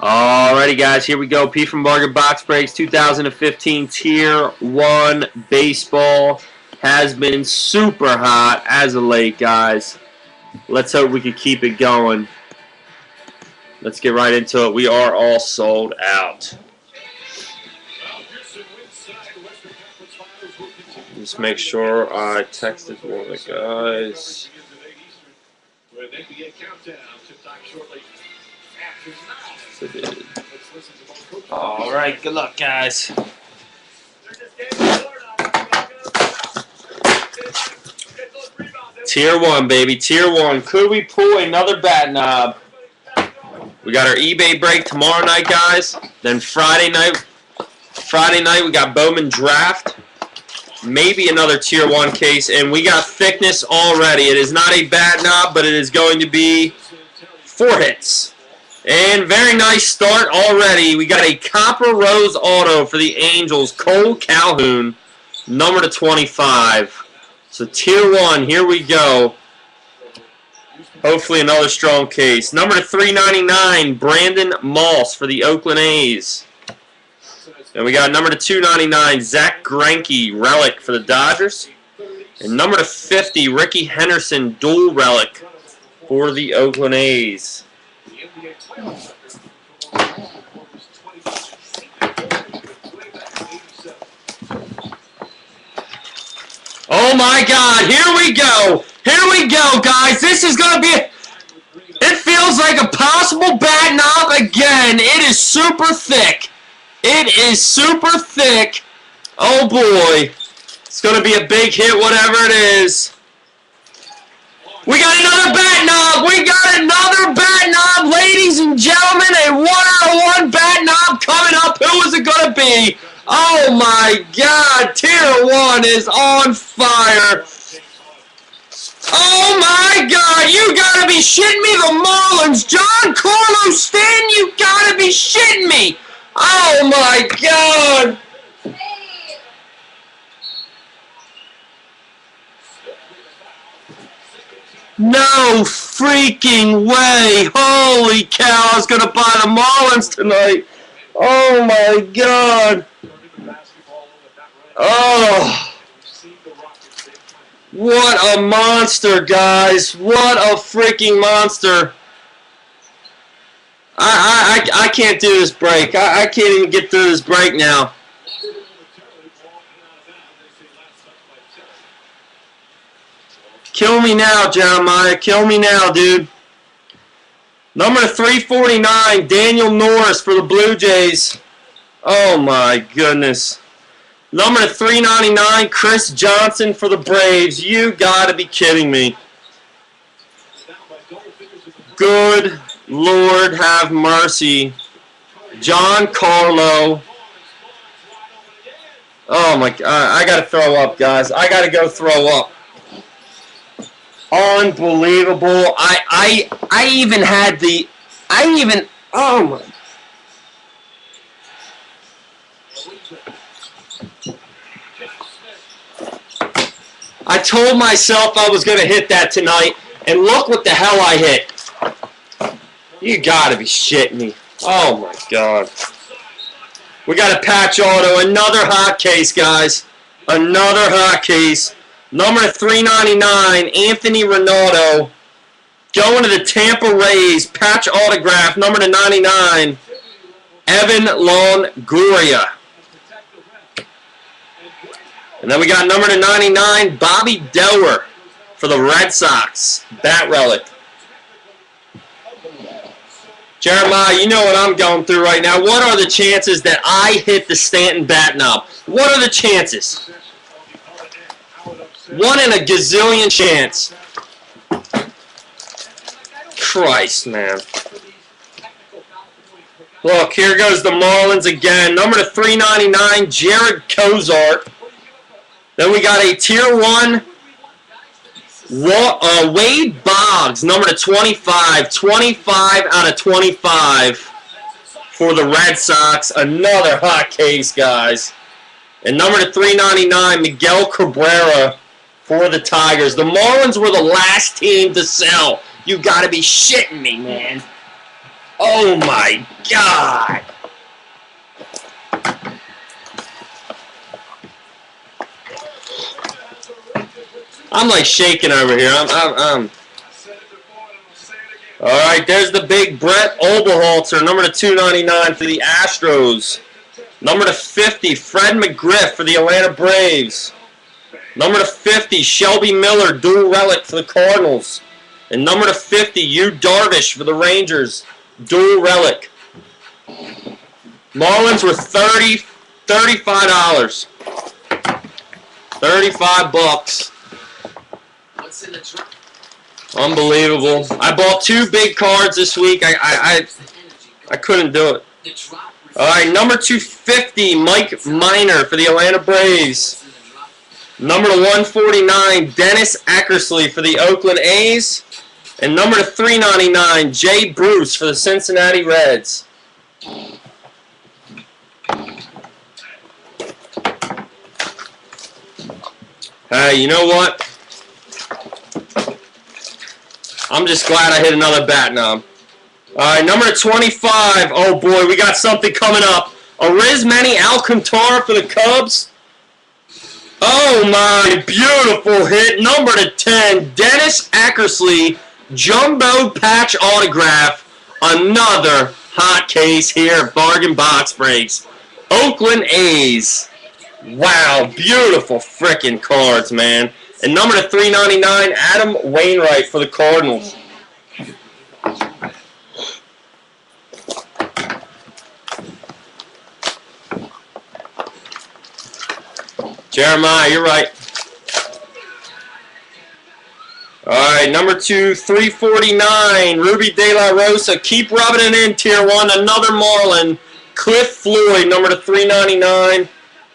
Alrighty, guys, here we go. P from Bargain Box Breaks 2015 Tier 1 Baseball has been super hot as of late, guys. Let's hope we can keep it going. Let's get right into it. We are all sold out. Just make sure I texted one of the guys. All right, good luck, guys. Tier 1, baby, Tier 1. Could we pull another bat knob? We got our eBay break tomorrow night, guys. Then Friday night we got Bowman Draft. Maybe another Tier 1 case, and we got thickness already. It is not a bat knob, but it is going to be 4 hits. And very nice start already. We got a Copper Rose Auto for the Angels, Cole Calhoun, number to 25. So Tier 1, here we go. Hopefully another strong case. Number to 399, Brandon Moss for the Oakland A's. And we got number to 299, Zach Greinke, relic for the Dodgers. And number to 50, Ricky Henderson, dual relic for the Oakland A's. Oh my God, here we go. Here we go, guys. This is going to be, it feels like a possible bat knob again. It is super thick. It is super thick. Oh boy. It's going to be a big hit, whatever it is. We got another bat knob. We got another bat knob. Ladies and gentlemen, a 1-out-of-1 bat knob coming up. Who is it going to be? Oh my God. Tier 1 is on fire. Oh my God. You got to be shitting me. The Marlins. Giancarlo Stanton, you got to be shitting me. Oh my God! No freaking way! Holy cow, I was going to buy the Marlins tonight. Oh my God! Oh! What a monster, guys! What a freaking monster! I can't do this break. I can't even get through this break now. Kill me now, Jeremiah. Kill me now, dude. Number 349, Daniel Norris for the Blue Jays. Oh, my goodness. Number 399, Chris Johnson for the Braves. You gotta be kidding me. Good Lord have mercy. Giancarlo. Oh my God. I gotta throw up, guys. I gotta go throw up. Unbelievable. I even had the, oh my. I told myself I was gonna hit that tonight, and look what the hell I hit. You gotta be shitting me. Oh my God. We got a patch auto. Another hot case, guys. Another hot case. Number 399, Anthony Ronaldo. Going to the Tampa Rays. Patch autograph. Number 99, Evan Longoria. And then we got number 99, Bobby Delwer for the Red Sox. Bat relic. Jeremiah, you know what I'm going through right now. What are the chances that I hit the Stanton bat knob? What are the chances? 1 in a gazillion chance. Christ, man. Look, here goes the Marlins again. Number 399, Jared Cozart. Then we got a Tier 1, Wade Boggs, number to 25. 25 out of 25 for the Red Sox. Another hot case, guys. And number to 399, Miguel Cabrera for the Tigers. The Marlins were the last team to sell. You got to be shitting me, man. Oh my God! I'm like shaking over here. All right, there's the big Brett Oberholzer, number to 299 for the Astros. Number to 50, Fred McGriff for the Atlanta Braves. Number to 50, Shelby Miller, dual relic for the Cardinals. And number to 50, Yu Darvish for the Rangers, dual relic. Marlins were $35. $35. What's in the trunk? Unbelievable. I bought 2 big cards this week. I couldn't do it. All right, number 250, Mike Minor for the Atlanta Braves. Number to 149, Dennis Eckersley for the Oakland A's. And number to 399, Jay Bruce for the Cincinnati Reds. Hey, you know what? I'm just glad I hit another bat knob. All right, number 25. Oh, boy, we got something coming up. Arizmendi Alcantara for the Cubs. Oh, my beautiful hit. Number 10, Dennis Eckersley, jumbo patch autograph. Another hot case here at Bargain Box Breaks. Oakland A's. Wow, beautiful freaking cards, man. And number 399, Adam Wainwright for the Cardinals. Jeremiah, you're right. All right, number 349, Ruby De La Rosa. Keep rubbing it in, Tier 1. Another Marlin, Cliff Floyd, number 399.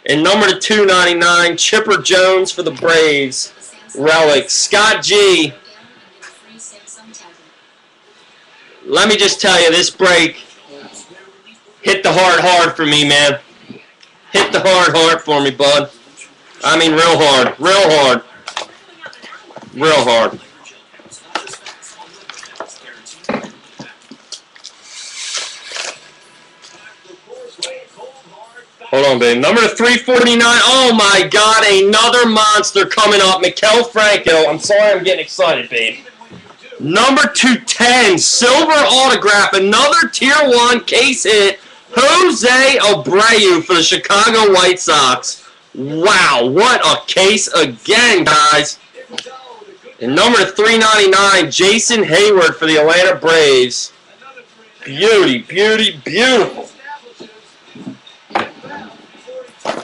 And number 299, Chipper Jones for the Braves. Relic. Scott G. Let me just tell you, this break hit the heart hard for me, man. Hit the heart for me, bud. I mean real hard. Real hard. Real hard. Hold on, babe. Number 349. Oh, my God. Another monster coming up. Maikel Franco. I'm sorry I'm getting excited, babe. Number 210. Silver autograph. Another Tier 1 case hit. Jose Abreu for the Chicago White Sox. Wow. What a case again, guys. And number 399. Jason Hayward for the Atlanta Braves. Beauty, beauty, beautiful.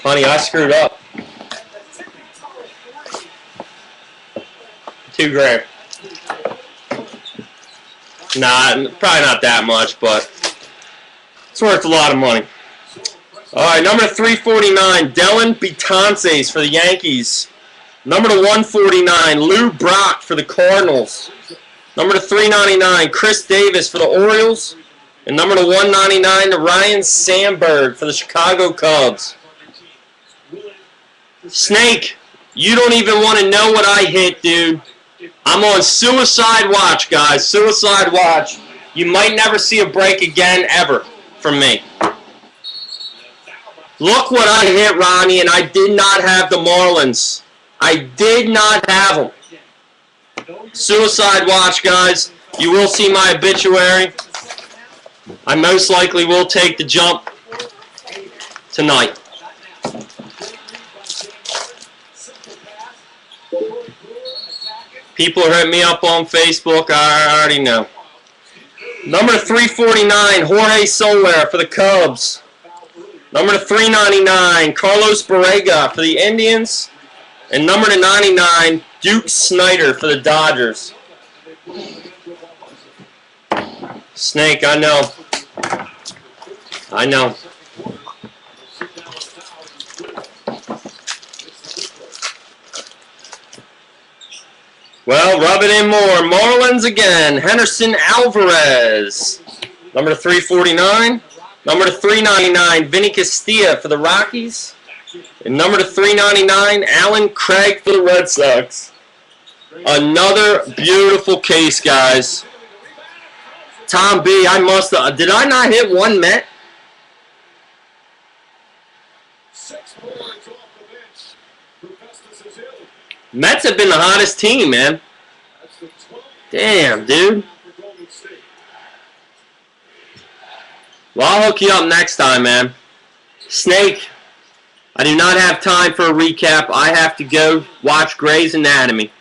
Honey, I screwed up. $2,000. Nah, probably not that much, but it's worth a lot of money. All right, number 349, Dellin Betances for the Yankees. Number 149, Lou Brock for the Cardinals. Number 399, Chris Davis for the Orioles. And number 199, Ryan Sandberg for the Chicago Cubs. Snake, you don't even want to know what I hit, dude. I'm on suicide watch, guys. Suicide watch. You might never see a break again, ever, from me. Look what I hit, Ronnie, and I did not have the Marlins. I did not have them. Suicide watch, guys. You will see my obituary. I most likely will take the jump tonight. People are hitting me up on Facebook. I already know. Number 349, Jorge Soler for the Cubs. Number 399, Carlos Borrega for the Indians. And number 99, Duke Snider for the Dodgers. Snake, I know. I know. Well, rub it in more. Marlins again. Henderson Alvarez. Number 349. Number 399, Vinny Castilla for the Rockies. And number 399, Alan Craig for the Red Sox. Another beautiful case, guys. Tom B, I must have. Did I not hit one Met? 6 points off the bench. Augustus is in. Mets have been the hottest team, man. That's the 12th Damn, dude. for Golden State. Well, I'll hook you up next time, man. Snake, I do not have time for a recap. I have to go watch Grey's Anatomy.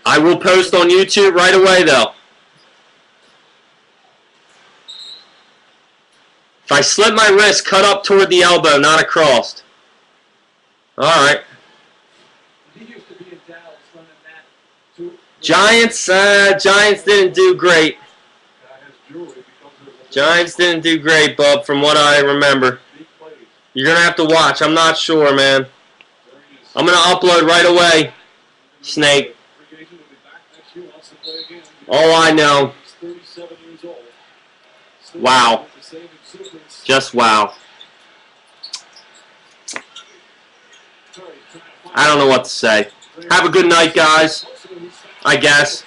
I will post on YouTube right away, though. If I slip my wrist, cut up toward the elbow, not across. Alright. He used to be in Dallas running that too. Giants didn't do great. Giants didn't do great, bub, from what I remember. You're going to have to watch. I'm not sure, man. I'm going to upload right away, Snake. All I know. Wow. Just wow. I don't know what to say. Have a good night, guys. I guess.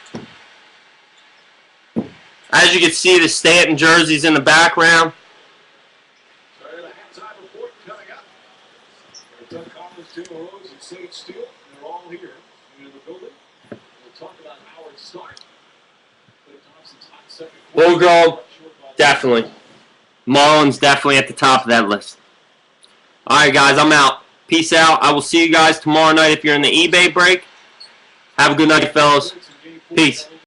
As you can see, the Stanton jerseys in the background. We'll go, definitely. Mullins definitely at the top of that list. Alright, guys, I'm out. Peace out. I will see you guys tomorrow night if you're in the eBay break. Have a good night, fellas. Peace.